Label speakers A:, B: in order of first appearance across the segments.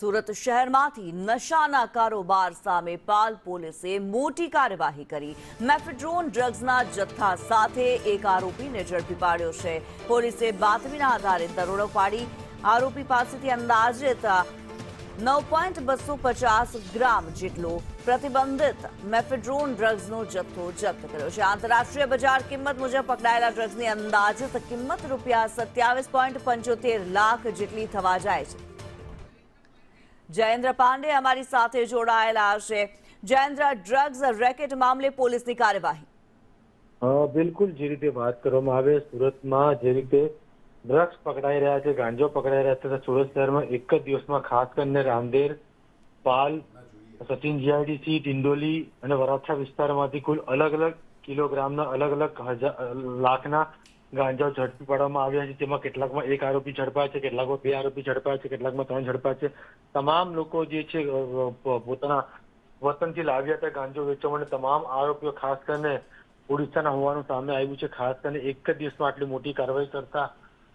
A: સુરત શહેરમાંથી નશાના કારોબાર સામે પાલ પોલીસે મોટી કાર્યવાહી કરી। મેફેડ્રોન ડ્રગ્સના જથ્થા સાથે એક આરોપીને ઝડપી પાડ્યો છે। પોલીસે બાતમીના આધારે દરોડો પાડી આરોપી પાસેથી અંદાજિત 9.250 ગ્રામ જેટલો પ્રતિબંધિત મેફેડ્રોન ડ્રગ્સનો જથ્થો જપ્ત કર્યો છે। આંતરરાષ્ટ્રીય બજાર કિંમત મુજબ પકડાયેલા ડ્રગ્સની અંદાજિત કિંમત ₹27.75 લાખ જેટલી થવા જાય છે। જયેન્દ્ર પાંડે અમારી સાથે જોડાયેલા છે। જયેન્દ્ર, ડ્રગ્સ રેકેટ મામલે પોલીસની કાર્યવાહી।
B: બિલકુલ, જે રીતે વાત કરવામાં આવે સુરતમાં જે રીતે ડ્રગ્સ પકડાઈ રહ્યા છે, ગાંજો પકડાઈ રહ્યા છે, સુરત શહેરમાં એક જ દિવસમાં ખાસ કરીને રાંદેર, પાલ, સચિન જીઆઈડીસી, ડિંડોલી અને વરાછા વિસ્તારમાંથી કુલ અલગ અલગ કિલોગ્રામના અલગ અલગ લાખના ગાંજાઓ ઝડપી પાડવામાં આવ્યા છે। જેમાં કેટલાકમાં એક આરોપી ઝડપાયા છે, કેટલાકમાં 2 આરોપી ઝડપાયા છે, કેટલાકમાં 3 ઝડપાયા છે। તમામ લોકો જે છે પોતાના વતનથી લાવ્યા હતા ગાંજો વેચવા માટે। તમામ આરોપીઓ ખાસ કરીને ઓડિશાના હોવાનું સામે આવ્યું છે। ખાસ કરીને એક જ દિવસમાં આટલી મોટી કાર્યવાહી કરતા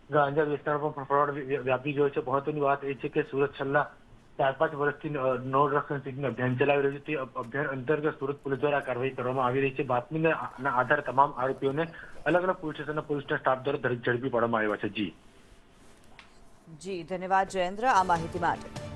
B: ગાંજા વિસ્તારમાં પણ ફ્રોડ વ્યાપી ગયો છે। મહત્વની વાત એ છે કે સુરત છેલ્લા 4-5 વર્ષથી નો ડ્રગ્સ અભિયાન ચલાવી રહ્યું છે। તે અભિયાન અંતર્ગત સુરત પોલીસ દ્વારા કાર્યવાહી કરવામાં આવી રહી છે। બાતમીના આધારે તમામ આરોપીઓને અલગ અલગ પોલીસ સ્ટેશનના પોલીસના સ્ટાફ દ્વારા ઝડપી પાડવામાં આવ્યા છે। જી,
A: ધન્યવાદ જયેન્દ્ર આ માહિતી માટે।